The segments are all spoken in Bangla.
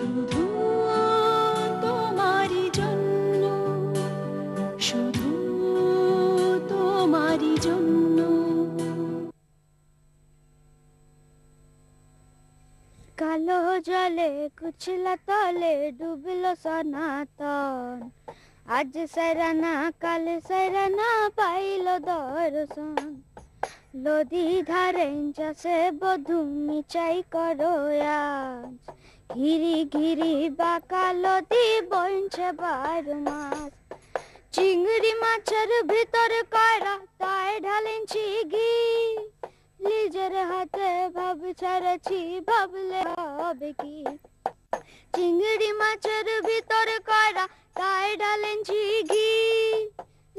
শুধু তোমারই জন্য, শুধু তোমারই জন্য। কালো জলে কুচলা তলে ডুবলো সনাতন, আজ সাইরানা কাল সাইরানা পাইল দর্শন। নদী ধারে চাষে বধূ মিচাই করো আজ, ঘিরি ঘিরি বাঁকা নদী বইছে 12 মাস। চিংড়ি মাছের ভিতর কয়রা তাই ঢালেছি ঘি, নিজের হাতে ভাব ছাড়ছি ভাবলে হবে কি। চিংড়ি মাছের ভিতর কয়রা তাই ঢালেছি ঘি,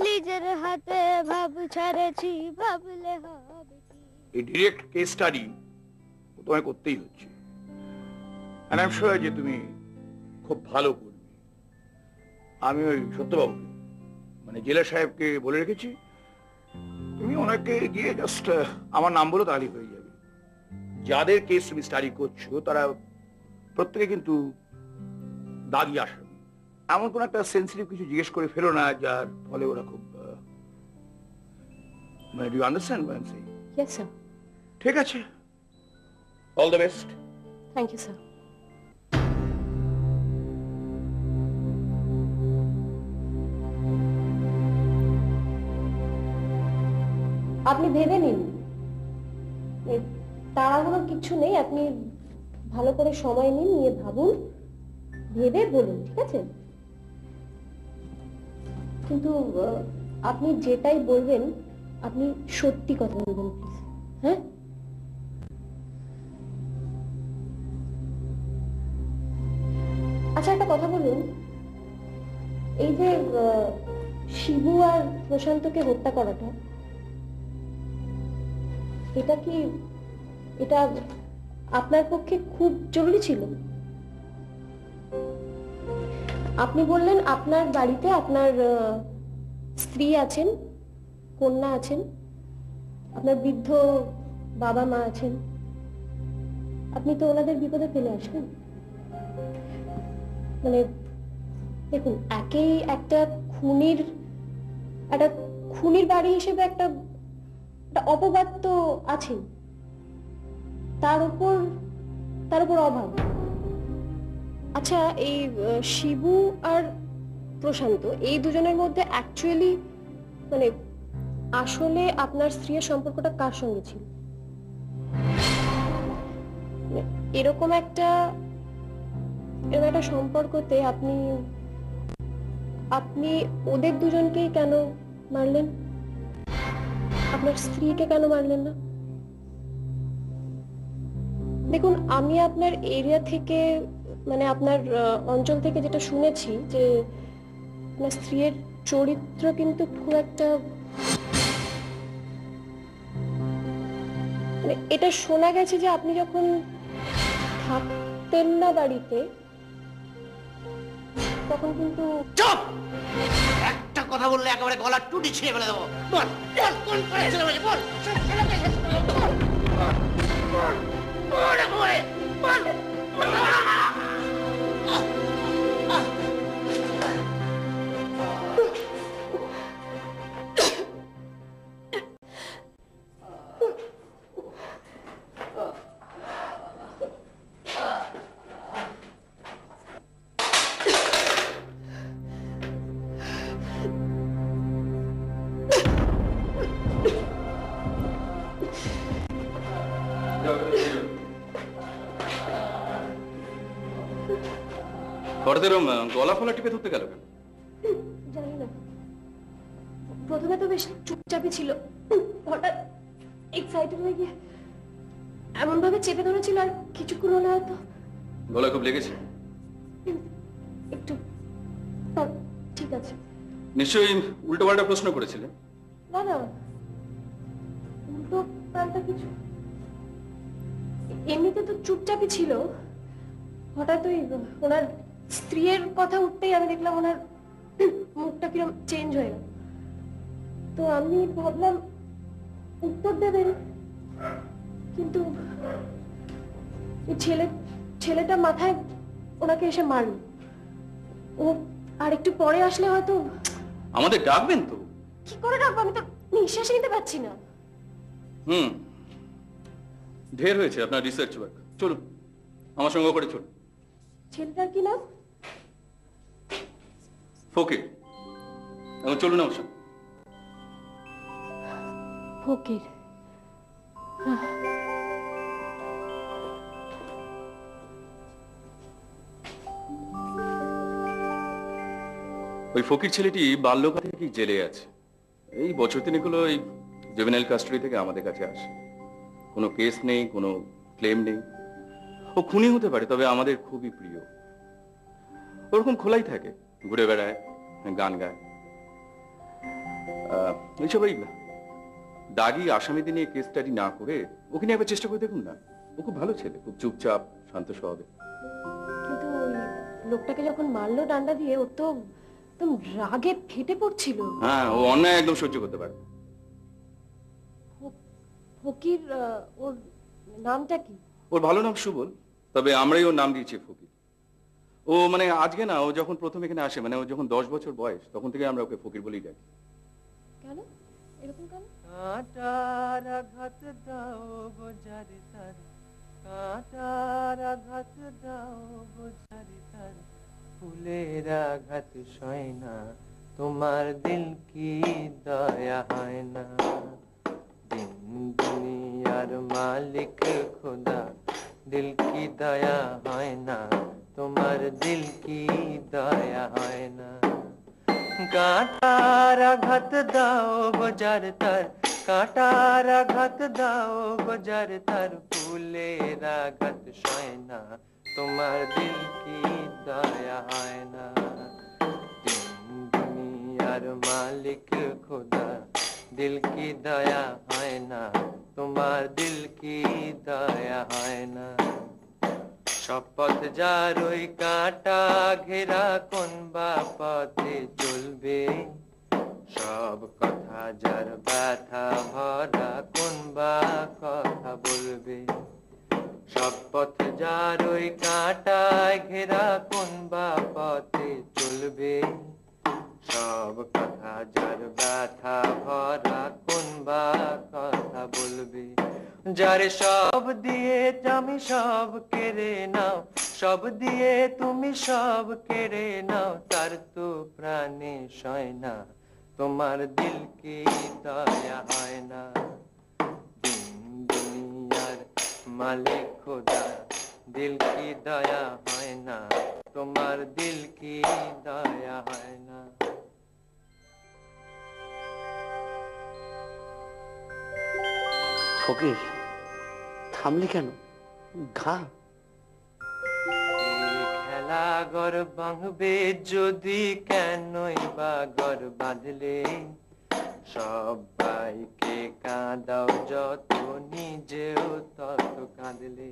নিজের হাতে ভাব ছাড়ছি ভাবলে হবে কি। এই ডিরেক্ট কেস স্টাডি তোমায় করতেই হচ্ছে, আর আই এম শিওর যে তুমি খুব ভালো করবে। আমি ওই সত্যবাবুকে মানে জেলা সাহেবকে বলে রেখেছি, তুমি ওনাকে গিয়ে জাস্ট আমার নাম বলো তাহলেই হয়ে যাবে। যাদের কেস তুমি স্টাডি করছো তারা প্রত্যেকে কিন্তু দাগি আসামি। এমন কোন একটা সেন্সিটিভ কিছু জিজ্ঞেস করে ফেলো না যার ফলে ওরা খুব মানে do you understand what I am saying? Yes sir. ঠিক আছে, all the best. Thank you sir. আপনি ভেবে নিন, তাড়াহুড়োর কিছু নেই। আপনি ভালো করে সময় নিন, নিয়ে ভাবুন, ভেবে বলুন, ঠিক আছে? কিন্তু আপনি যেটাই বলবেন আপনি সত্যি কথা বলবেন প্লিজ। হ্যাঁ, আচ্ছা একটা কথা বলুন, এই যে শিবু আর প্রশান্তকে হত্যা করাটা, এটা আপনার পক্ষে খুব জরুরি ছিল? আপনি বললেন আপনার বাড়িতে আপনার স্ত্রী আছেন, কন্যা আছেন, আপনার বৃদ্ধ বাবা মা আছেন, আপনি তো ওনাদের বিপদে ফেলে আসলেন। মানে দেখুন, একেই একটা খুনির বাড়ি হিসেবে একটা অপবাদ তো আছে, তার উপর অভাব। আচ্ছা, এই শিবু আর প্রশান্ত এই দুজনের মধ্যে অ্যাকচুয়ালি মানে আসলে আপনার স্ত্রীর সম্পর্কটা কার সঙ্গে ছিল? এরকম একটা সম্পর্কতে আপনি ওদের দুজনকেই কেন মারলেন? আপনার স্ত্রীকে কেন মারলেন না? দেখুন, আমি আপনার এরিয়া থেকে মানে আপনার অঞ্চল থেকে যেটা শুনেছি যে আপনার স্ত্রীর চরিত্র কিন্তু খুব একটা মানে এটা শোনা গেছে যে আপনি যখন থাকতেন না বাড়িতে তখন কিন্তু। চুপ! একটা কথা বললে একেবারে গলা টুটি ছিঁড়ে ফেলে দেবো। বল বল, কোন করেছিল বল, বল গলা ফলা টিপে ধরতে গেল কেন জানি না, প্রথমে তো বেশ চুপচাপই ছিল, হঠাৎ এক্সাইটেড হয়ে গিয়ে এমন ভাবে চেপে ধরেছিল, আর কিছুক্ষণ হলে হয়তো। গলা খুব লেগেছে? একটু। ঠিক আছে। নিশ্চয়ই উল্টো পাল্টা প্রশ্ন করেছিলেন? না না, উল্টো পাল্টা কিছু, এমনিতে তো চুপচাপই ছিল। হঠাৎ ওই ওনার স্ত্রীর কথা উঠতেই আমি দেখলাম ওনার মুখটা কিরকম চেঞ্জ হয়ে গেল, তো আমি ভাবলাম উত্তর দেবেন, কিন্তু ছেলেটা মাথায় ওনাকে এসে মারলো। ও আর একটু পরে আসলে হয়তো। আমাদের ডাকবেন তো? কি করে ডাকবো, আমি তো নিঃশ্বাস নিতে পারছি না। ঢের হয়েছে আপনার রিসার্চ ওয়ার্ক, চলুন আমার সঙ্গে করে চলুন। ছেলেটার কি নাম? ফকির। এখন চলুন আমার সঙ্গে। ফকির। ওই ফকির ছেলেটি বাল্যকাল থেকেই জেলে আছে। এই বছর তিনেক হলো এই জুভেনাইল কাস্টডি থেকে আমাদের কাছে আসে। কোনো কেস নেই, কোনো ক্লেম নেই। ও খুনি হতে পারে, তবে আমাদের খুবই প্রিয়। ওরকম খোলাই থাকে, ঘুরে বেড়ায়, গান গায়। এইসব এই দাগি আসামিদের নিয়ে কেস স্টাডি না করে ওকে নিয়ে একবার চেষ্টা করে দেখুন না। ও খুব ভালো ছেলে, খুব চুপচাপ, শান্ত স্বভাবের। কিন্তু ওই লোকটাকে যখন মারলো ডান্ডা দিয়ে, ওর তো একদম রাগে ফেটে পড়ছিল। হ্যাঁ, ও অন্যায় একদম সহ্য করতে পারে। ফকির, ওর নামটা কি? ওর ভালো নাম সুবল, তবে আমরাই ওর নাম দিয়েছি ফকির। ও মানে আজকে না, ও যখন প্রথম এখানে আসে, মানে ও যখন 10 বছর বয়স, তখন থেকে আমরা ওকে ফকির বলেই ডাকি। কেন এরকম কেন? কাঁটার আঘাত দাও বোঝারে তার, কাঁটার আঘাত দাও বোঝারে তার, ফুলের আঘাত সয় না, তোমার দিল কি দয়া হয় না। দিন দুনিয়ার মালিক খোদা, দিল কি দয়া হয় না, তোমার দিল কি দয়া হয় না। কাঁটার আঘাত দাও বোঝার তার, কাঁটার আঘাত দাও বোঝার তার, ফুলের আঘাত সয় না, তোমার দিল কি দয়া হয় না। দিন দুনিয়ার মালিক খোদা, দিল কি দয়া হয় না, তোমার দিল কি দয়া হয় না। শপথ যার ওই কাঁটা ঘেরা, কোন বা পথে চলবে, সব কথা যার ব্যথা ভরা, কোন বা কথা বলবে। শপথ যার ওই কাঁটায় ঘেরা, কোন বা পথে চলবে, সব কথা যার ব্যথা ভরা, কোন বা কথা বলবে। যারে সব দিয়ে আমি সব কেড়ে নাও, সব দিয়ে তুমি সব কেড়ে নাও, তার তো প্রাণে সয় না, তোমার দিল কি দয়া হয় না। দিন দুনিয়ার মালিক খোদা, দিল কি দয়া হয় না, তোমার দিল কি দয়া হয় না। ফকির, থামলি কেন? ঘা। খেলা ঘর ভাঙবে যদি, কেনই বা ঘর বাঁধলে, সবাইকে কাঁদাও যত, নিজেও তত কাঁদলে।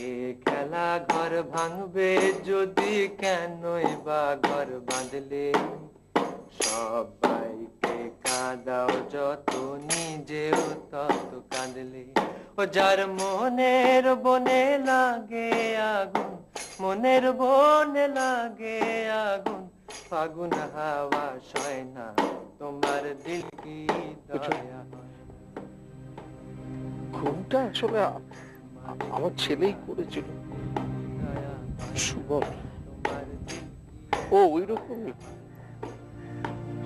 এ খেলা ঘর ভাঙবে যদি, কেনই বা ঘর বাঁধলে, সবাইকে কাঁদাও যত, নিজেও তত কাঁদলে। ও যার মনের বনে লাগে আগুন, মনের বনে লাগে আগুন, ফাগুন হাওয়া সয় না, তোমার দিল কি দয়া হয়। ঘুমটা আসলে আমার ছেলেই করেছিল, সুবল। ও ওই রকমই,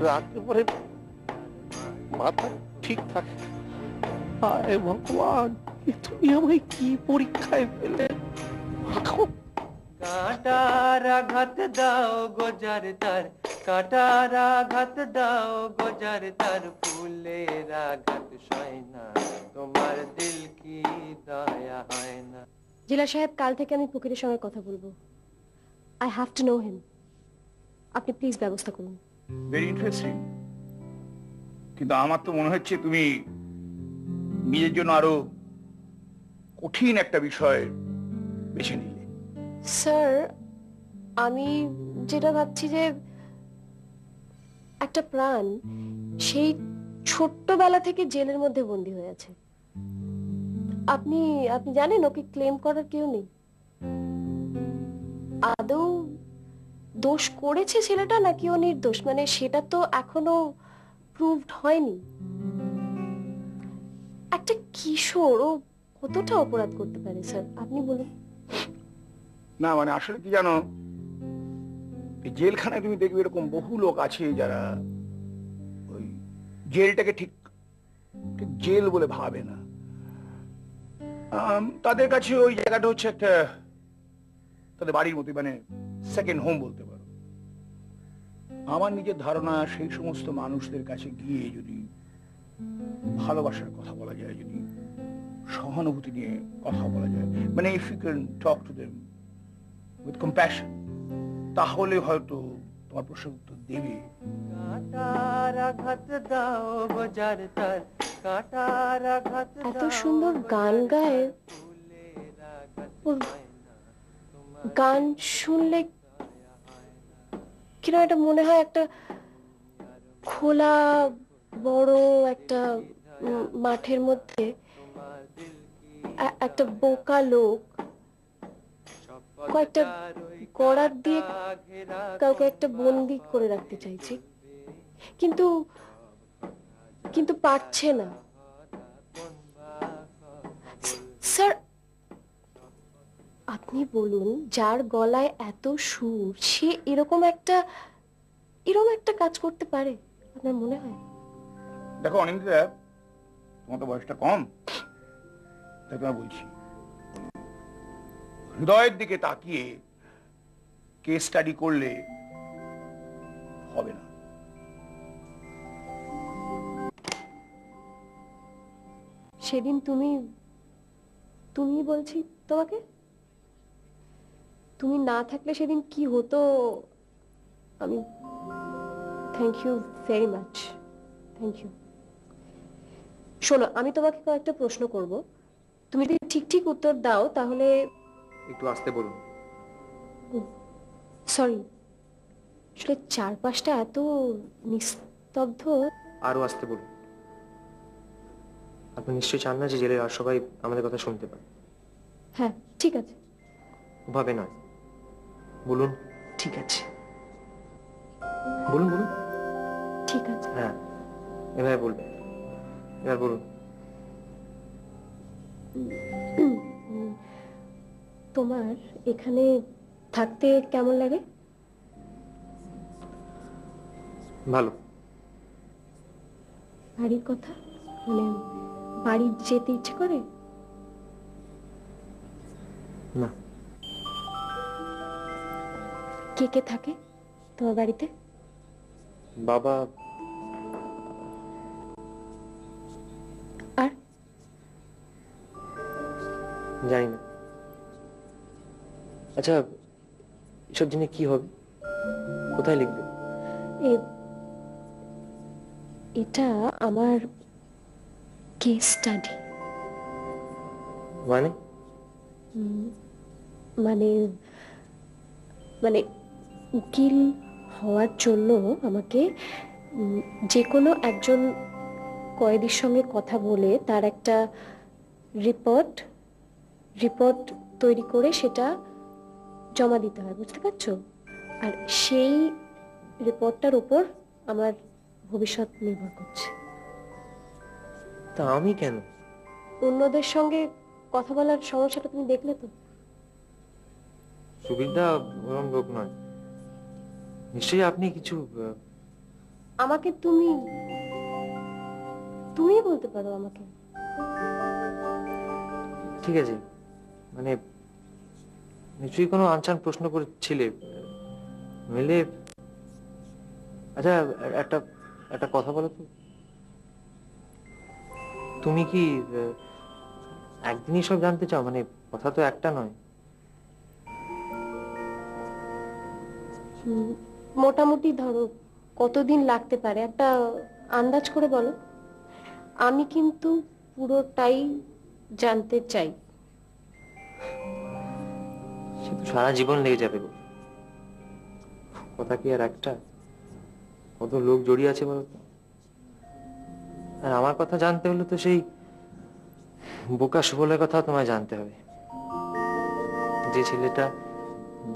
রাতের পরে মাথা ঠিক থাকে। হায় ভগবান, তুমি আমায় কি পরীক্ষায় ফেলে। কাঁটার আঘাত দাও গোজার তার, কাঁটার আঘাত দাও গোজার তার, ফুলের আঘাত সয় না, তোমার দিল কি দয়া হয় না। জেলা সাহেব, কাল থেকে আমি ফকিরের সঙ্গে কথা বলবো। I have to know him. আপনি প্লিজ ব্যবস্থা করুন। ভেরি ইন্টারেস্টিং, কিন্তু আমার তো মনে হচ্ছে তুমি নিজের জন্য আরো কঠিন একটা বিষয় বেছে নিলে। স্যার, আমি যেটা ভাবছি যে একটা প্রাণ সেই ছোট্টবেলা থেকে জেলের মধ্যে বন্দী হয়ে আছে। আপনি আপনি জানেন ওকে ক্লেম করার কেউ নেই। আদৌ দোষ করেছে ছেলেটা নাকি ও নির্দোষ, মানে সেটা তো এখনো প্রুভড হয়নি। একটা কিশোর ও কতটা অপরাধ করতে পারে স্যার, আপনি বলুন। না মানে আসলে কি জানো, এই জেলখানায় তুমি দেখবে এরকম বহু লোক আছে যারা ওই জেলটাকে ঠিক ঠিক জেল বলে ভাবে না। তাদের কাছে ওই জায়গাটা হচ্ছে একটা তাদের বাড়ির মতো, মানে সেকেন্ড হোম বলতে পারো। আমার নিজের ধারণা সেই সমস্ত মানুষদের কাছে গিয়ে যদি ভালোবাসার কথা বলা যায়, যদি সহানুভূতি নিয়ে কথা বলা যায়, মানে if you can talk to them with compassion, তাহলে হয়তো তোমার প্রশ্নের উত্তর দেবে। এত সুন্দর গান গায়, ওর গান শুনলে কিনা এটা মনে হয় একটা খোলা বড় একটা মাঠের মধ্যে একটা বোকা লোক কয়েকটা করাত দিয়ে কাউকে একটা বন্দি করে রাখতে চাইছে, কিন্তু কিন্তু পারছে না। স্যার আপনি বলুন, যার গলায় এত সুর সে এরকম একটা কাজ করতে পারে আপনার মনে হয়? দেখো অনিন্দিতা, তোমার তো বয়সটা কম, তাই তোমার বলছি, হৃদয়ের দিকে তাকিয়ে কেস স্টাডি করলে হবে না। সেদিন তুমি বলছি তোমাকে, তুমি না থাকলে সেদিন কি হতো, আমি thank you very much, thank you. শোনো, আমি তোমাকে কয়েকটা প্রশ্ন করব, তুমি যদি ঠিক ঠিক উত্তর দাও তাহলে। একটু আসতে বলুন। সরি, আসলে চারপাশটা এত নিস্তব্ধ। আরো আসতে বলুন। আপনি নিশ্চয়ই চান না যে জেলের আর সবাই আমাদের কথা শুনতে পায়। হ্যাঁ ঠিক আছে। ওভাবে নয়, বলুন ঠিক আছে, বলুন বলুন ঠিক আছে। হ্যাঁ এভাবে বলবেন, এবার বলুন। তোমার এখানে থাকতে কেমন লাগে? ভালো। বাড়ির কথা, মানে বাড়ি যেতে ইচ্ছে করে? না। কে কে থাকে তোমার বাড়িতে? বাবা আর জানি না। আচ্ছা, এসব জিনিস কি হবে, কোথায় লিখবে? এটা আমার কেস স্টাডি। মানে? মানে মানে উকিল হওয়ার জন্য আমাকে যে কোনো একজন কয়েদির সঙ্গে কথা বলে তার একটা রিপোর্ট তৈরি করে সেটা জমা দিতে হয়, বুঝতে পারছো? আর সেই রিপোর্টটার উপর আমার ভবিষ্যৎ নির্ভর করছে। তা আমি কেন? অন্যদের সঙ্গে কথা বলার সমস্যাটা তুমি দেখলে তো। সুবিধা ওরম লোক নয়, নিশ্চয়ই আপনি কিছু। আমাকে তুমি বলতে পারো আমাকে। ঠিক আছে, মানে নিশ্চয়ই কোনো আনচান প্রশ্ন করেছিলে নইলে। আচ্ছা, একটা কথা বলো তো, তুমি কি একদিনই সব জানতে চাও? মানে কথা তো একটা নয়। মোটামুটি ধরো কতদিন লাগতে পারে একটা আন্দাজ করে বলো। আমি কিন্তু পুরোটাই জানতে চাই। সে তো সারা জীবন লেগে যাবে গো। কথা কি আর একটা? কত লোক জড়িয়ে আছে বলো তো। আর আমার কথা জানতে হলে তো সেই বোকা সুবলের কথা তোমায় জানতে হবে, যে ছেলেটা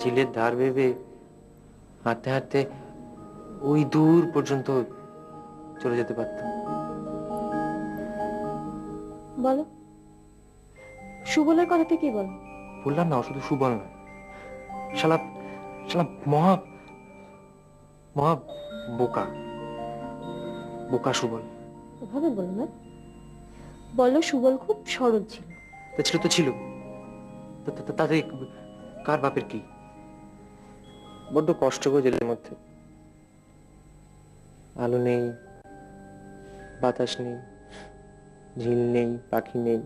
ঝিলের ধার ভেবে হাঁটতে হাঁটতে ওই দূর পর্যন্ত চলে যেতে পারতাম। বলো, সুবলের কথাতে কি বলো? বললাম না, ও শুধু সুবল না, শালা শালা মহা মহা বোকা, বোকা সুবল। ওভাবে বলো না, বলো সুবল খুব সরল ছিল। তা ছিল তো ছিল, তাতে কার বাপের কি? বড্ড কষ্ট গো জেলের মধ্যে। আলো নেই, বাতাস নেই, ঝিল নেই, পাখি নেই,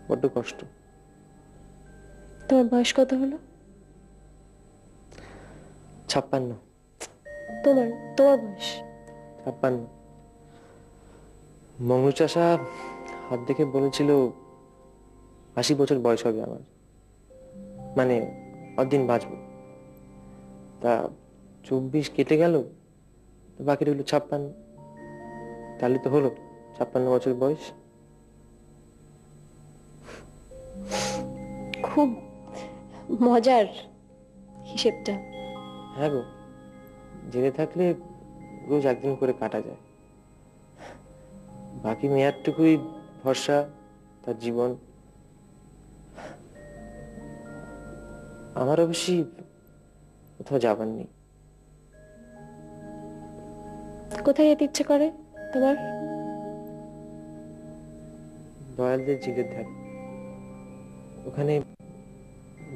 বড্ড কষ্ট। তোমার বয়স কত হলো? 56। তোমার তোমার বয়স? 56। মঙ্গল চাষা হাত দেখে বলেছিল 80 বছর বয়স হবে আমার, মানে অদিন বাঁচবো। তা 24 কেটে গেল, বাকি রইল 56। তাহলে তো হলো 56 বছর বয়স। খুব মজার হিসেবটা। হ্যাঁ গো, জেলে থাকলে রোজ একদিন করে কাটা যায়, বাকি মেয়াদটুকুই ভরসা, তার জীবন। আমার অবশ্যই কোথাও যাবার নেই। কোথায় যেতে ইচ্ছে করে তোমার? দয়ালদের ঝিলের ধারে, ওখানে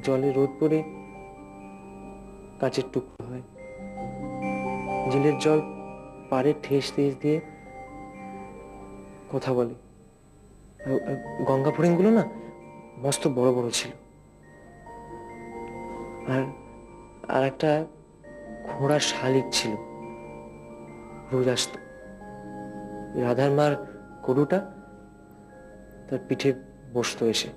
জলে রোদ পড়ে কাঁচের টুকরো হয়, ঝিলের জল পাড়ে ঠেস ঠেস দিয়ে কথা বলে। গঙ্গা ফড়িংগুলো না মস্ত বড় বড় ছিল, আর একটা ঘোড়ার শালিক ছিল, রোজ আসতো। রাধার মার গরুটা তার পিঠে বসতো এসে।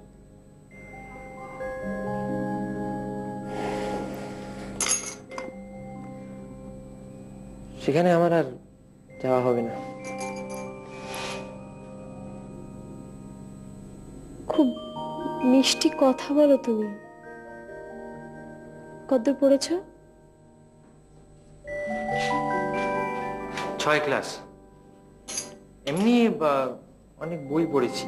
সেখানে আমার আর যাওয়া হবে না। খুব মিষ্টি কথা বলো তুমি। কতদূর পড়েছ? 6 ক্লাস। এমনি অনেক বই পড়েছি।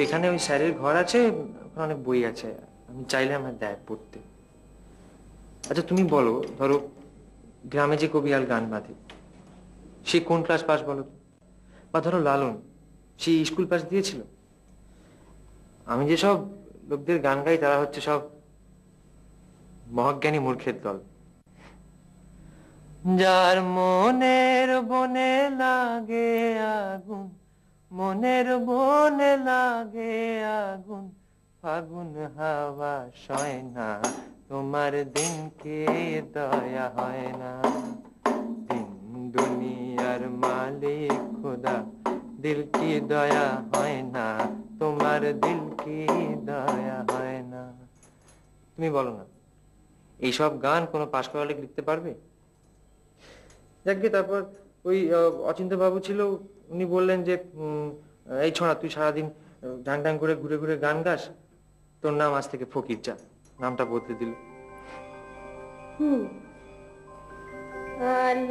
এখানে ওই স্যারের ঘর আছে, ওখানে অনেক বই আছে, আমি চাইলে আমার দেয় পড়তে। আচ্ছা তুমি বলো, ধরো গ্রামে যে কবিয়াল গান বাঁধে সে কোন ক্লাস পাস বলো? বা ধরো লালন, সে স্কুল পাস দিয়েছিল? আমি যেসব লোকদের গান গাই তারা হচ্ছে সব মহাজ্ঞানী মূর্খের দল। যার মনের বনে লাগে আগুন, মনের বনে লাগে আগুন, ফাগুন হাওয়া সয় না, তোমার দিনকে দয়া হয় না। দিন দুনিয়ার মালিক খোদা, দিল কি দয়া হয় না, তোমার দিল কি দয়া হয় না। তুমি বলো না, এইসব গান কোনো পাশ করা লোক লিখতে পারবে? যাকে তারপর ওই অচিন্ত বাবু ছিল, উনি বললেন যে এই ছোঁড়া, তুই সারাদিন ঢাং ঢাং করে ঘুরে ঘুরে গান গাস, তোর নাম আজ থেকে ফকির চা। নামটা বদলে দিল।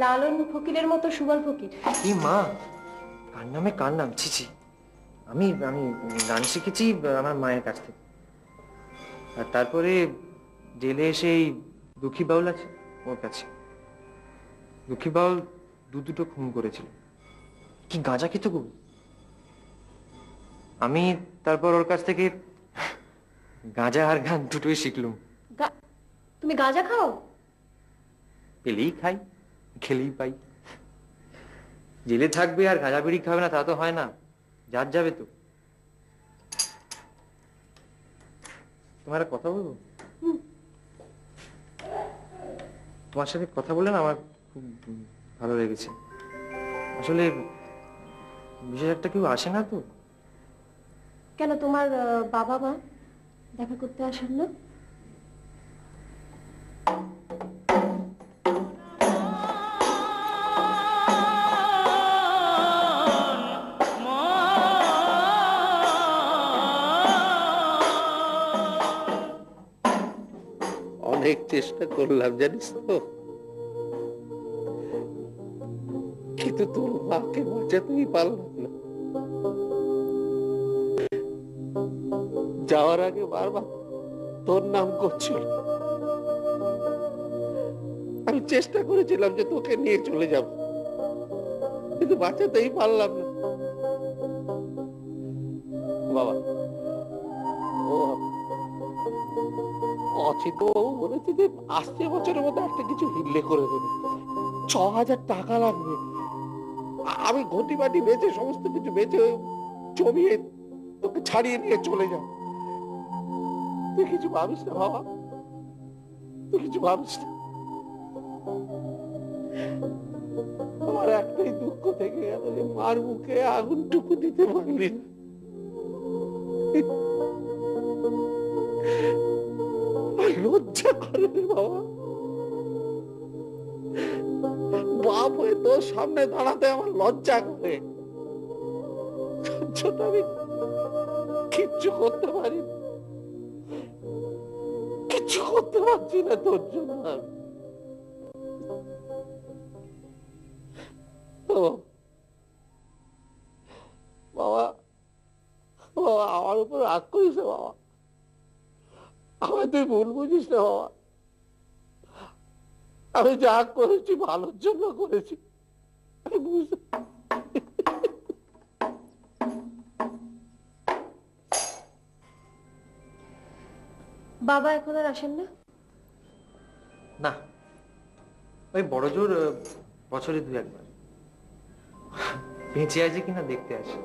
লালন ফকিরের মতো সুবল ফকির। কি মা, কার নামে কার নাম! ছি ছি। আমি আমি গান শিখেছি আমার মায়ের কাছ থেকে, আর তারপরে জেলে এসে এই দুঃখী বাউল আছে ওর কাছে। দুঃখী বাউল দুটো খুন করেছিল, কি গাঁজা খেত গো। আমি তারপর ওর কাছ থেকে গাঁজা আর গান দুটোই শিখলুম। তুমি গাঁজা খাও? পেলেই খাই, খেলেই পাই। জেলে থাকবে আর গাঁজা বিড়ি খাবে না তা তো হয় না, যার যাবে তো। তোমার কথা বলবো? তোমার সাথে কথা বলে না আমার খুব ভালো লেগেছে। আসলে বিশেষ একটা কেউ আসে না তো। কেন, তোমার বাবা মা দেখা করতে আসেন না? অনেক চেষ্টা করলাম জানিস তো, কিন্তু তোর মাকে বাঁচাতেই পারলাম না। যাওয়ার আগে বারবার তোর নাম করছিল। আমি চেষ্টা করেছিলাম যে তোকে নিয়ে চলে যাব, কিন্তু বাঁচাতেই পারলাম না। বাবা, ও অচিত বলেছে যে আসছে বছরের মধ্যে একটা কিছু হিল্লে করে দেবে, 6,000 টাকা লাগবে। আমি ঘটি বাটি বেচে, সমস্ত কিছু বেচে জমিয়ে তোকে ছাড়িয়ে নিয়ে চলে যাব। তুই কিছু ভাবিস না বাবা, তুই কিছু ভাবিস না। আমার একটাই দুঃখ থেকে গেল যে মার মুখে আগুনটুকু দিতে পারলি না। লজ্জা করে রে বাবা, বাপ হয়ে তোর সামনে দাঁড়াতে আমার লজ্জা করে। আমি কিচ্ছু করতে পারি, কিচ্ছু করতে পারছি না তোর জন্য। বাবা, বাবা আমার উপর রাগ করিস না বাবা, আমায় তুই ভুল বুঝিস না বাবা। আমি যা করেছি ভালোর জন্য করেছি, আমি বুঝতে। বাবা এখন আর আসেন না? না, ওই বড় জোর বছরে 2-1 বার বেঁচে আছে কিনা দেখতে আসে।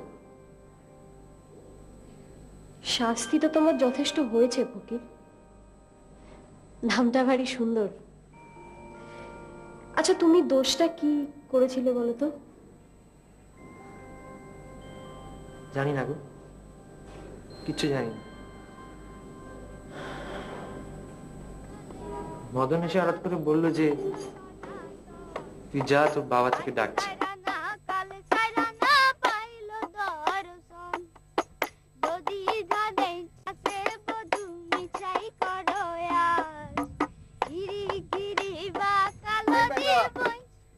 শাস্তি তো তোমার যথেষ্ট হয়েছে ফকির, নামটা ভারী সুন্দর। আচ্ছা, তুমি দোষটা কি করেছিলে বলো তো? জানি না গো, কিচ্ছু জানি না। মদন এসে হঠাৎ করে বললো যে তুই যা, তোর বাবা থেকে ডাকছে।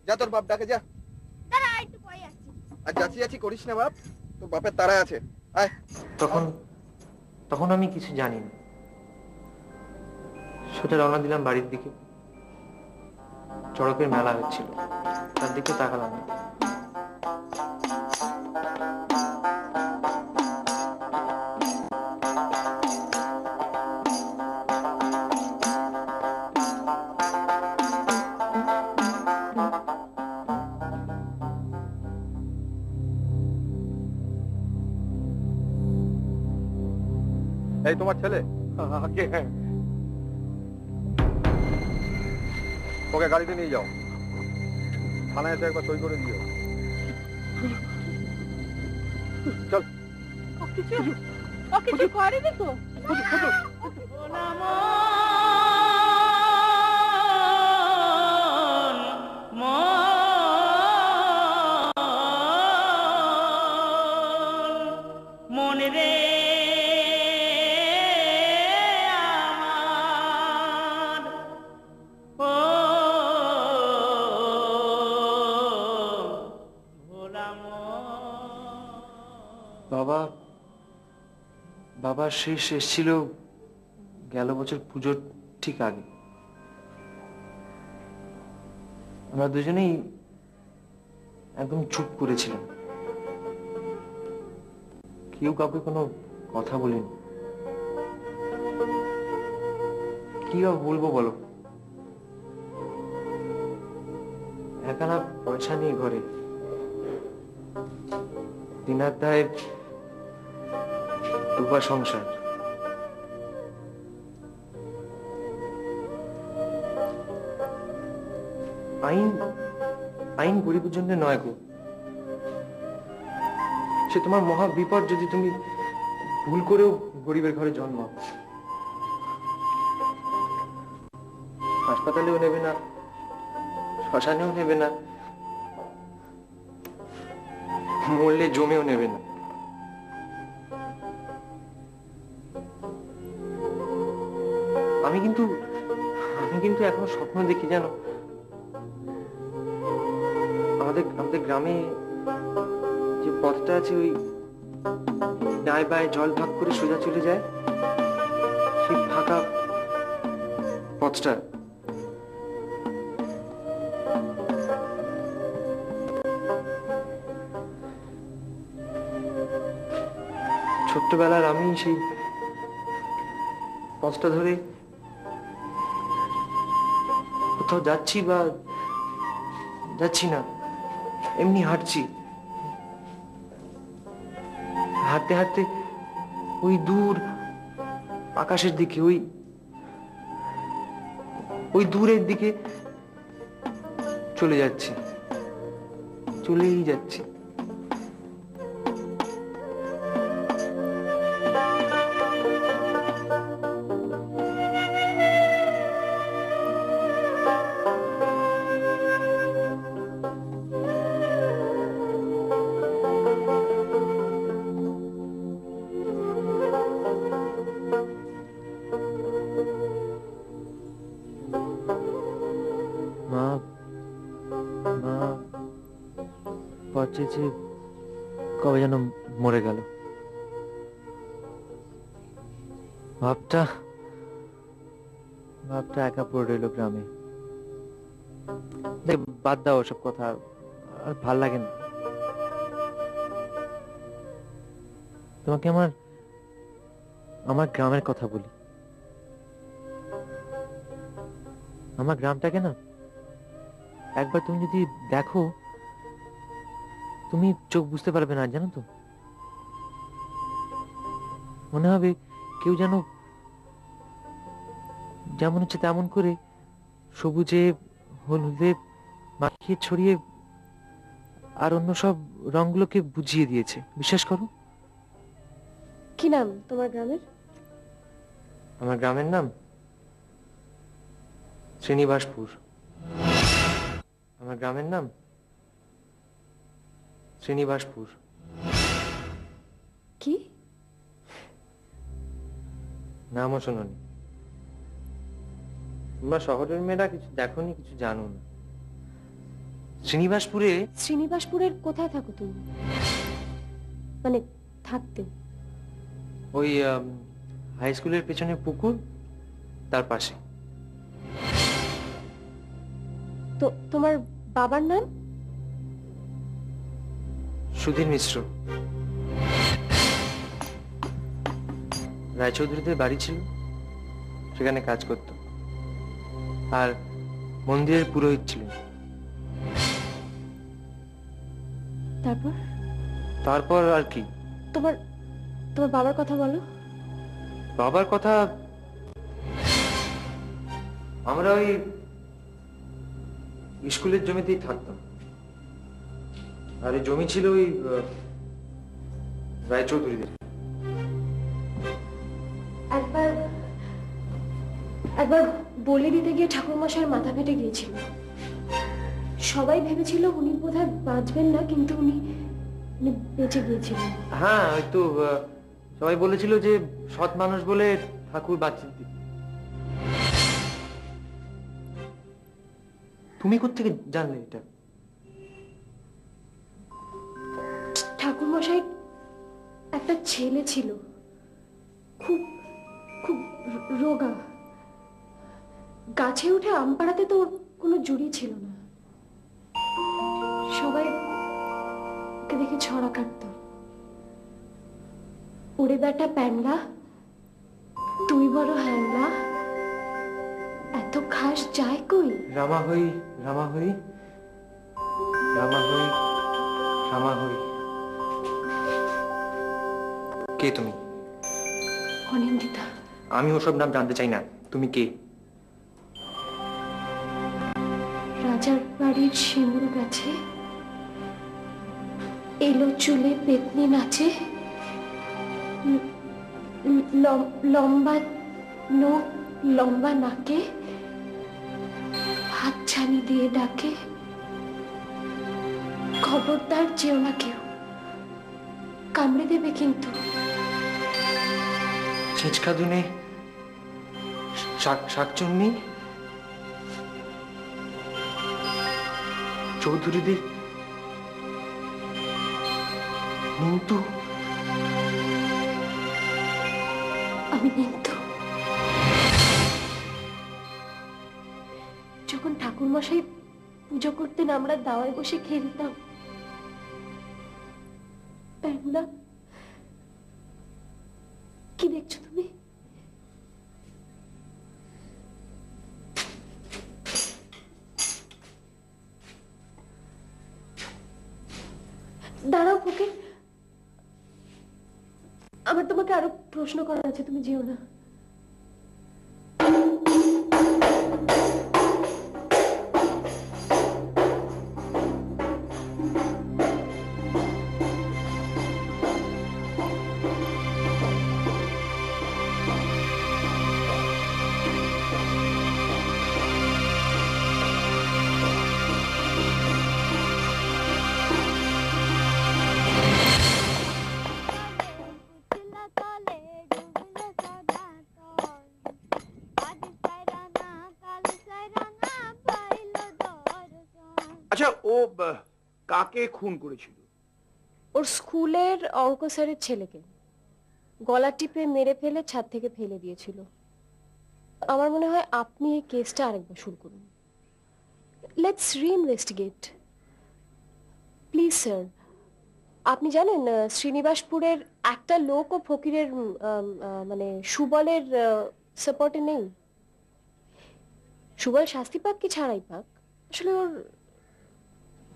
যা, তোর বাপ ডাকে যা। আর যাচ্ছি যাচ্ছি করিস না বাপ, তোর বাপের তারা আছে। আয়। তখন আমি কিছু জানি না, সোজা রওনা দিলাম বাড়ির দিকে। চড়কের মেলা হচ্ছিল, তার দিকে তাকালাম না। এই তোমার ছেলে? ওকে গাড়িতে নিয়ে যাও, থানায় এসে একবার সই করে দিও। চল। কিছু করেনি তো? মনে রে বাবা শেষ এসেছিল গেল বছর পুজোর ঠিক আগে। আমরা দুজনেই একদম চুপ করেছিলাম, কেউ কাউকে কোনো কথা বলিনি। কি আর বলবো বলো, একখানা পয়সা নেই ঘরে, দিনার দায় ডুবা সংসার। আইন গরিবের জন্য নয় গো, সে তোমার মহা বিপদ যদি তুমি ভুল করেও গরিবের ঘরে জন্মাও। হাসপাতালেও নেবে না, শ্মশানেও নেবে না, মরলে জমেও নেবে না। আমি কিন্তু এখনো স্বপ্ন দেখি, জানো। আমাদের গ্রামে যে পথটা আছে, ওই ডায় বায় জল ভাগ করে সোজা চলে যায়, সেই ফাঁকা পথটা। ছোট্টবেলার আমি সেই পথটা ধরে কোথাও যাচ্ছি বা যাচ্ছি না, এমনি হাঁটছি। হাঁটতে হাঁটতে ওই দূর আকাশের দিকে, ওই দূরের দিকে চলে যাচ্ছি, চলেই যাচ্ছি। চেয়েছে কবে যেন মরে গেল। ভাবটা একা পড়ে রইল গ্রামে। বাদ দাও ওসব কথা, আর ভাল লাগে না। তোমাকে আমার গ্রামের কথা বলি। আমার গ্রামটাকে না একবার তুমি যদি দেখো, তুমি চোখ বুঝতে পারবে না, জানো তো। মনে হবে কেউ যেন যেমন হচ্ছে তেমন করে সবুজে হলুদে মাখিয়ে ছড়িয়ে আর অন্য সব রংগুলোকে বুঝিয়ে দিয়েছে। বিশ্বাস করো। কি নাম তোমার গ্রামের? আমার গ্রামের নাম শ্রীনিবাসপুর। আমার গ্রামের নাম শ্রীনিবাসপুর। কি নামও শোনোনি? তোমরা শহরের মেয়েরা কিছু দেখোনি, কিছু জানো না। শ্রীনিবাসপুরের কোথায় থাকো তুমি? মানে থাকতে? ওই হাই স্কুলের পেছনে পুকুর, তার পাশে। তো তোমার বাবার নাম? সুধীর মিশ্র। রায়চৌধুরীদের বাড়ি ছিল, সেখানে কাজ করত, আর মন্দিরের পুরোহিত ছিলেন। তারপর আর কি? তোমার বাবার কথা বলো। বাবার কথা, আমরা ওই স্কুলের জমিতেই থাকতাম, আর এই জমি ছিল ওই রায়চৌধুরীদের। একবার বলে দিতে গিয়ে ঠাকুরমশাইয়ের মাথা ফেটে গিয়েছিল। সবাই ভেবেছিল উনি বোধহয় বাঁচবেন না, কিন্তু উনি বেঁচে গিয়েছিলেন। হ্যাঁ, ওই তো সবাই বলেছিল যে সৎ মানুষ বলে ঠাকুর বাঁচিয়ে দিন। তুমি কোত্থেকে জানলে এটা? ঠাকুরমশাই একটা ছেলে ছিল, খুব খুব রোগা। গাছে উঠে আম পাড়াতে তো ওর কোনো জুড়ি ছিল না। সবাই ওকে দেখে ছড়া কাটত। ওরে বেটা প্যাংলা, তুই বড় হ্যাংলা, এত খাস যায় কই? রামা হই, রামা হই, রামা হই, রামা হই। কে তুমি? অনিন্দিতা। আমি ওসব নাম জানতে চাই না। তুমি কে? রাজার বাড়ির শিমুল গাছে এলো চুলে পেতনি নাচে, লম্বা নোক লম্বা নাকে, হাত ছানি দিয়ে ডাকে, খবরদার যেও না কেউ, কামড়ে দেবে কিন্তু। ছিঁচকা দুনে শাকচুন্নি, চৌধুরীদের নিন্তু। আমি নিন্তু। যখন ঠাকুরমশাই পুজো করতেন আমরা দাওয়ায় বসে খেলতাম। তাই না? কি দেখছো তুমি? দাঁড়াও ফকির, আমার তোমাকে আরো প্রশ্ন করার আছে, তুমি যেও না। আচ্ছা, ও কাকে খুন করেছিল? ওর স্কুলের অঙ্ক স্যারের ছেলেকে গলা টিপে মেরে ফেলে ছাদ থেকে ফেলে দিয়েছিল। আমার মনে হয় আপনি এই কেসটা আরেকবার শুরু করুন। Let's reinvestigate please sir. আপনি জানেন শ্রীনিবাসপুরের একটা লোক ও ফকিরের মানে সুবলের সাপোর্টে নেই। সুবল শাস্তি পাক কি ছাড়াই পাক, আসলে ওর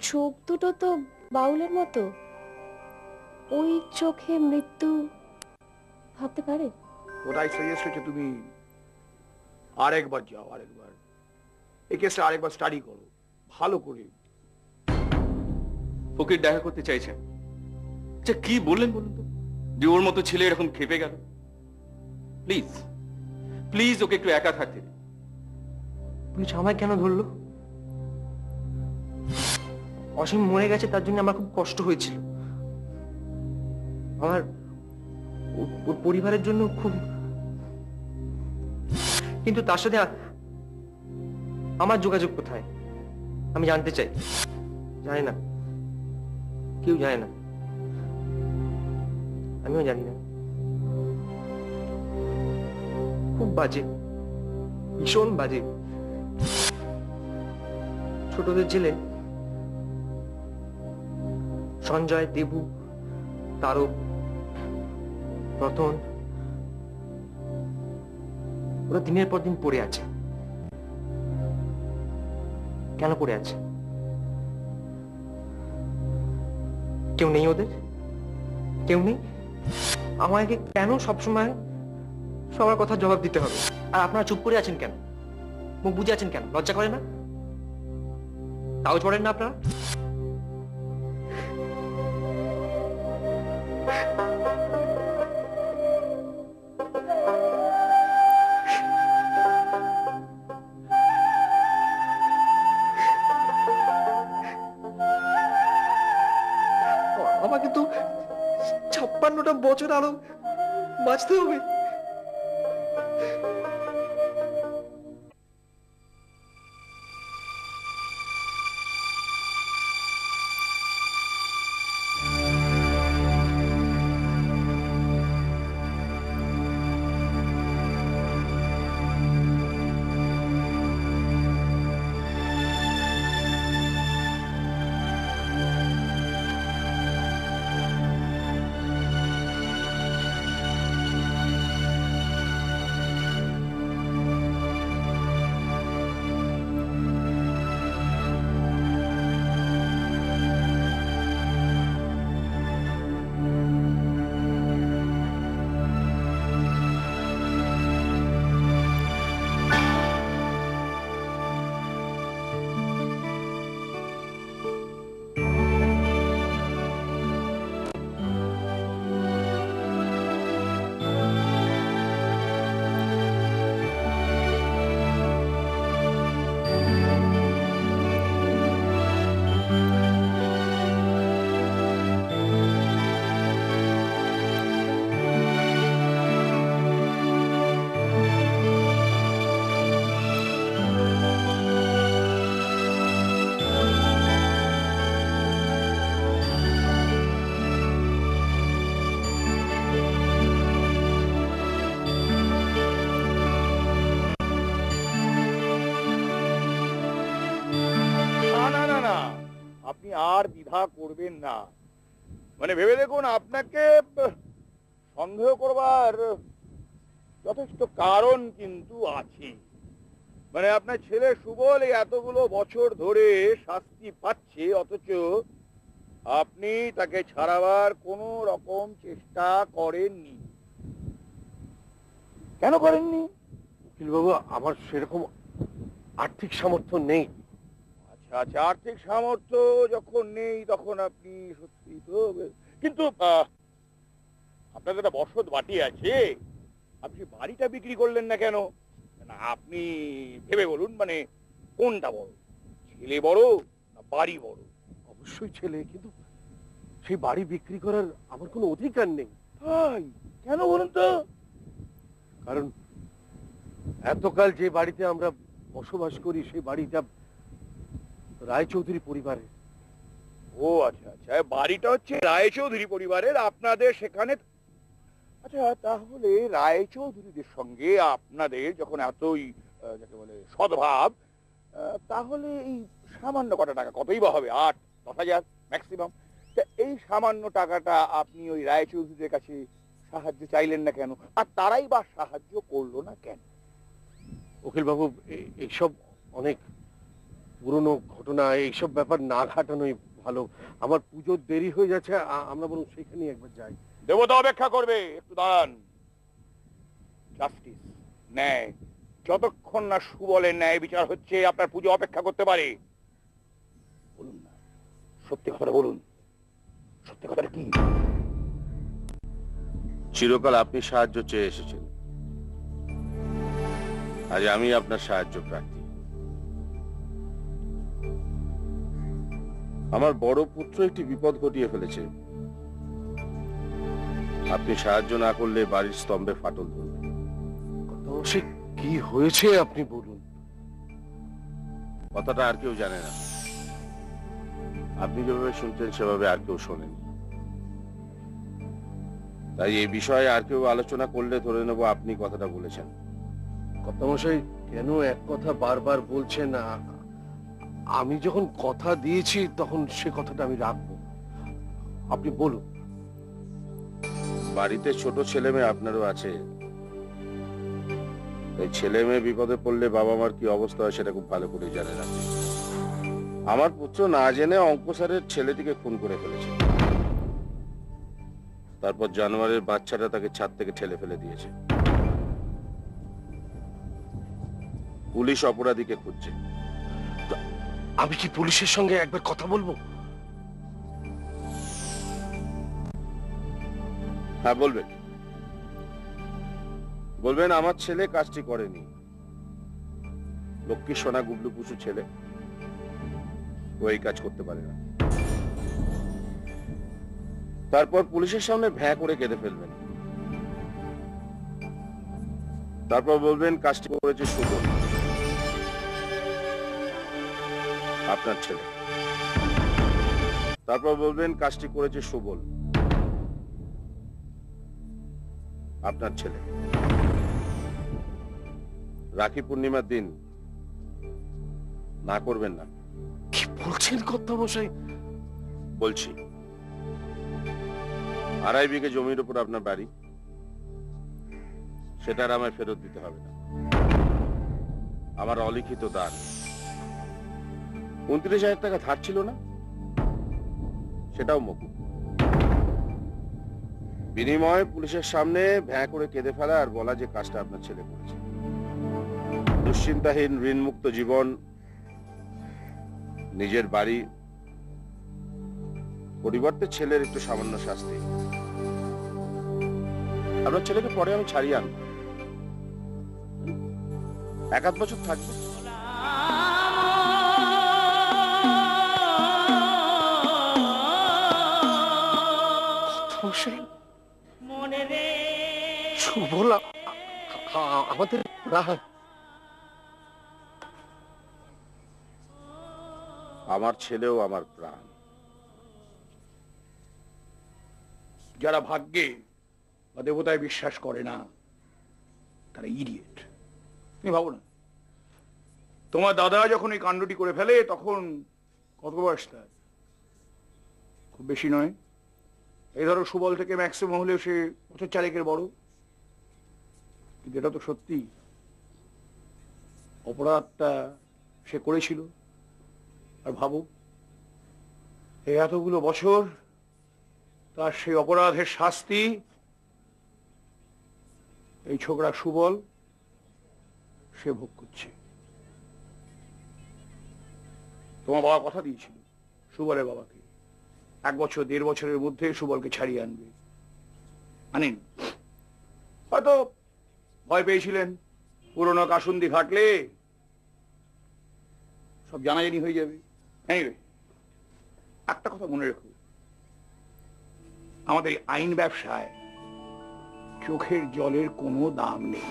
চোখ দুটো তো বাউলের মতো। ওই চোখে মৃত্যু ভাবতে পারে? ওটাই সাজেস্ট হচ্ছে তুমি আরেকবার যাও, আরেকবার এই কেসটা আরেকবার স্টাডি করো ভালো করে। ফকির দেখা করতে চাইছেন? আচ্ছা কি বললেন বলুন তো, যে ওর মতো ছেলে এরকম খেপে গেল? প্লিজ প্লিজ ওকে একটু একা থাকতে দিন। পুলিশ আমায় কেন ধরলো? অসীম মরে গেছে তার জন্য আমার খুব কষ্ট হয়েছিল। আমার ওর পরিবারের জন্য খুব, কিন্তু তার সাথে আমার যোগাযোগ কোথায় আমি জানতে চাই। জানি না, কেউ জানে না, আমিও জানি না। খুব বাজে, ভীষণ বাজে। ছোটদের ছেলে সঞ্জয়, দেবু, তারক, রতন, ওরা দিনের পর দিন পড়ে আছে। কেন পড়ে আছে? কেউ নেই ওদের? কেউ নেই? আমাকে কেন সবসময় সবার কথা জবাব দিতে হবে? আর আপনারা চুপ করে আছেন কেন? মুখ বুঝে আছেন কেন? লজ্জা করে না? কাগজ পড়েন না আপনারা? আমাকে তো 56টা বছর আরো বাঁচতে হবে। আর দ্বিধা করবেন না। মানে ভেবে দেখুন, আপনাকে সন্দেহ করবার যথেষ্ট কারণ কিন্তু আছে। মানে আপনার ছেলে সুবল এই এতগুলো বছর ধরে শাস্তি পাচ্ছে, অথচ আপনি তাকে ছাড়াবার কোনো রকম চেষ্টা করেননি। কেন করেননি? উকিল বাবু, আমার সেরকম আর্থিক সামর্থ্য নেই। আচ্ছা আচ্ছা, আর্থিক সামর্থ্য যখন নেই তখন আপনি সত্যি তো, কিন্তু আপনাদের একটা বসত বাটি আছে, আপনি বাড়িটা বিক্রি করলেন না কেন? না, আপনি ভেবে বলুন, মানে কোনটা বড়, ছেলে বড় না বাড়ি বড়? অবশ্যই ছেলে, কিন্তু সেই বাড়ি বিক্রি করার আমার কোনো অধিকার নেই। তাই কেন বলুন তো? কারণ এতকাল যে বাড়িতে আমরা বসবাস করি সেই বাড়িটা রায়চৌধুরী পরিবারের। ও আচ্ছা আচ্ছা, বাড়িটা হচ্ছে রায়চৌধুরী পরিবারের, আপনাদের সেখানে। আচ্ছা, তাহলে রায়চৌধুরীদের সঙ্গে আপনাদের যখন এতই যাকে বলে সদ্ভাব, তাহলে এই সামান্য কটা টাকা, কতই বা হবে, 8-10,000 ম্যাক্সিমাম, তা এই সামান্য টাকাটা আপনি ওই রায়চৌধুরীদের কাছে সাহায্য চাইলেন না কেন? আর তারাই বা সাহায্য করলো না কেন? উকিল বাবু, এইসব অনেক পুরনো ঘটনা, এইসব ব্যাপার না ঘাটানোই ভালো। আমার পুজোর দেরি হয়ে যাচ্ছে, আমরা বরং সেখানে একবার যাই। দেবতা অপেক্ষা করবে, একটু দাঁড়ান। জাস্টিস, ন্যায়, যতক্ষণ না সুবলের ন্যায় বিচার হচ্ছে আপনার পুজো অপেক্ষা করতে পারে। বলুন না, সত্যি কথাটা বলুন, সত্যি কথাটা কি? চিরকাল আপনি সাহায্য চেয়ে এসেছেন, আজ আমি আপনার সাহায্য প্রার্থী। আমার বড় পুত্র একটি বিপদ ঘটিয়ে ফেলেছে, আপনি সাহায্য না করলে বাড়ির স্তম্ভে ফাটল ধরবে। সে কি হয়েছে আপনি বলুন। কথাটা আর কেউ জানে না, আপনি যেভাবে শুনতেন সেভাবে আর কেউ শোনেন। তাই এই বিষয়ে আর কেউ আলোচনা করলে ধরে নেব আপনি কথাটা বলেছেন। কর্তামশাই, কেন এক কথা বারবার বলছেন? আমি যখন কথা দিয়েছি তখন সে কথাটা আমি রাখবো। আপনি বলুন। বাড়িতে ছোট ছেলে মেয়ে আপনারও আছে, তাই ছেলে মেয়ে বিপদে পড়লে বাবা মার কি অবস্থা হয় সেটা খুব ভালো করে জানেন আপনি। আমার পুত্র না জেনে অঙ্ক স্যারের ছেলেটিকে খুন করে ফেলেছে, তারপর জানোয়ারের বাচ্চাটা তাকে ছাদ থেকে ঠেলে ফেলে দিয়েছে। পুলিশ অপরাধীকে খুঁজছে। আমি কি পুলিশের সঙ্গে একবার কথা বলবো? হ্যাঁ, বলবেন। বলবেন আমার ছেলে কাজটি করেনি, লক্ষ্মী সোনা গুবলু পুষু ছেলে, ও এই কাজ করতে পারে না। তারপর পুলিশের সামনে ভ্যাঁ করে কেঁদে ফেলবেন। তারপর বলবেন কাজটি করেছে সুবল, আপনার ছেলে। তারপর বলবেন কাজটি করেছে সুবল, আপনার ছেলে। রাখি পূর্ণিমার দিন না করবেন না। কি বলছেন কর্তামশাই? বলছি, 2.5 বিঘে জমির উপর আপনার বাড়ি, সেটা আর আমায় ফেরত দিতে হবে না। আমার অলিখিত দান। 29,000 টাকা ধার ছিল না, সেটাও মকুব। বিনিময়ে পুলিশের সামনে ভ্যাঁ করে কেঁদে ফেলা আর বলা যে কাজটা আপনার ছেলে করেছে। দুশ্চিন্তাহীন ঋণমুক্ত জীবন, নিজের বাড়ি, পরিবর্তে ছেলের একটু সামান্য শাস্তি। আপনার ছেলেকে পরে আমি ছাড়িয়ে আনবো, 1-8 বছর থাকবে। সুবল আমাদের প্রাণ। আমার ছেলেও আমার প্রাণ। যারা ভাগ্যে বা দেবতায় বিশ্বাস করে না তারা ইডিয়েট। তুমি ভাবো না, তোমার দাদা যখন এই কাণ্ডটি করে ফেলে তখন কত বয়স তার? খুব বেশি নয়, এই ধরো সুবল থেকে ম্যাক্সিমাম হলেও সে বছর 4 বড়। কিন্তু এটা তো সত্যি, অপরাধটা সে করেছিল। আর ভাবো, এই এতগুলো বছর তার সেই অপরাধের শাস্তি এই ছোকরা সুবল সে ভোগ করছে। তোমার বাবা কথা দিয়েছিল সুবলের বাবাকে, 1 বছর 1.5 বছরের মধ্যে সুবলকে ছাড়িয়ে আনবে। আনেন, হয়তো ভয় পেয়েছিলেন পুরনো কাসুন্দি ঘাটলে সব জানাজানি হয়ে যাবে। Anyway, একটা কথা মনে রেখো, আমাদের আইন ব্যবসায় চোখের জলের কোনো দাম নেই।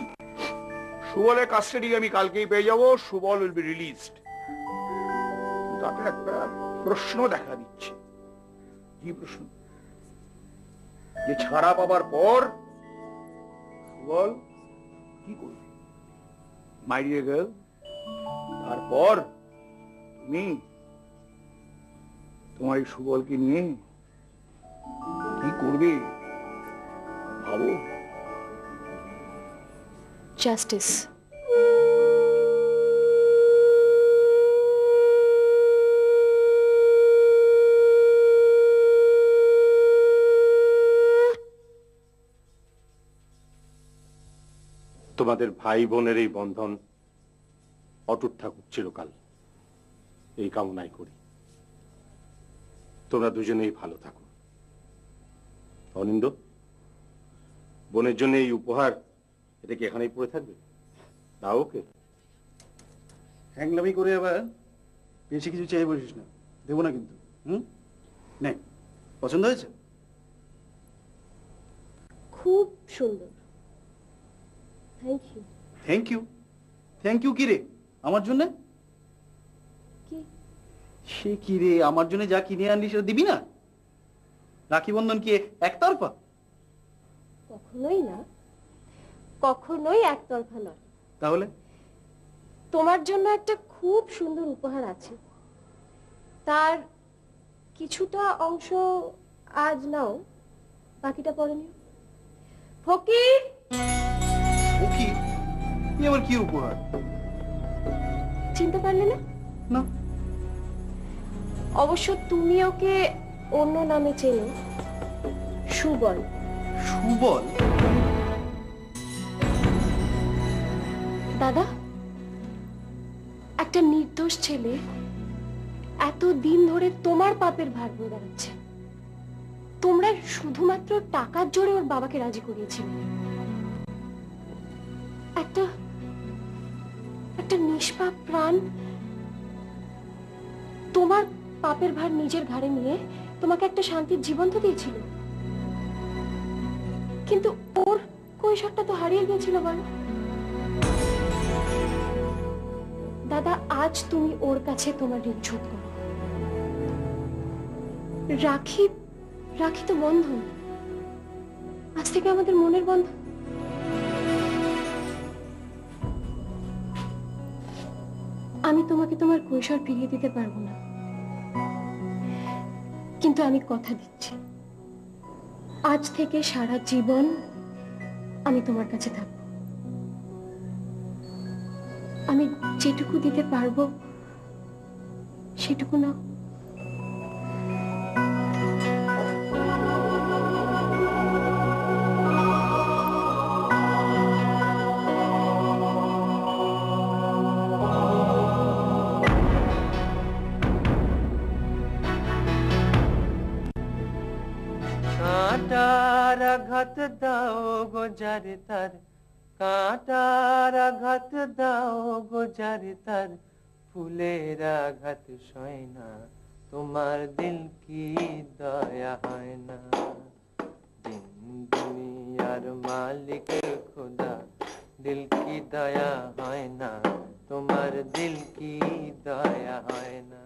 সুবলের কাস্টাডি আমি কালকেই পেয়ে যাব, সুবল উইল বি রিলিজড। তাতে একটা প্রশ্ন দেখা দিচ্ছে। কি প্রশ্ন? যে ছাড়া পাবার পর সুবল কি করবে? মাই ডিয়ার গার্ল, তারপর তুমি তোমার এই সুবলকে নিয়ে কি করবে ভাবো। জাস্টিস। তোমাদের ভাই বোনের এই বন্ধন অটুট থাকুক চিরকাল, এই কামনাই করি। তোমরা দুজনেই ভালো থাকো। অনিন্দ, বোনের জন্য এই উপহার, এটা কি এখানেই পড়ে থাকবে? দাও ওকে। হ্যাংলামি করে আবার বেশি কিছু চাই বলিস না, দেবো না কিন্তু। নে, পছন্দ হয়েছে? খুব সুন্দর। Thank you. Thank you? Thank you কি রে আমার জন্য? কি সে কি রে, আমার জন্য যা কিনে আনলি সেটা দিবি না? রাখি বন্ধন কি একতরফা? কখনোই না, কখনোই একতরফা নয়। তাহলে তোমার জন্য একটা খুব সুন্দর উপহার আছে, তার কিছুটা অংশ আজ নাও, বাকিটা পরে নিও। ফকির। ফকির? এ আবার কি উপহার? চিনতে পারলে না? না। অবশ্য তুমি ওকে অন্য নামে চেনো, সুবল। সুবল? দাদা, একটা নির্দোষ ছেলে এত দিন ধরে তোমার পাপের ভার বয়ে বেড়াচ্ছে। তোমরা শুধুমাত্র টাকার জোরে ওর বাবাকে রাজি করিয়েছিলে। একটা নিষ্পাপ প্রাণ তোমার পাপের ভার নিজের ঘাড়ে নিয়ে তোমাকে একটা শান্তির জীবন তো দিয়েছিল, কিন্তু ওর কৈশোরটা তো হারিয়ে গিয়েছিল। বলো দাদা, আজ তুমি ওর কাছে তোমার ঋণ শোধ করো। রাখি রাখি তো বন্ধন, আজ থেকে আমাদের মনের বন্ধন। আমি তোমাকে তোমার কৈশোর ফিরিয়ে দিতে পারবো না, কিন্তু আমি কথা দিচ্ছি, আজ থেকে সারা জীবন আমি তোমার কাছে থাকবো। আমি যেটুকু দিতে পারবো সেটুকু না। কাঁটার আঘাত দাও গো যারে তার, কাঁটার আঘাত দাও গো যারে তার, ফুলের আঘাত সয় না, তোমার দিল কি দয়া হয় না। দিন দুনিয়ার মালিক খোদা, দিল কি দয়া হয় না, তোমার দিল কি দয়া হয় না।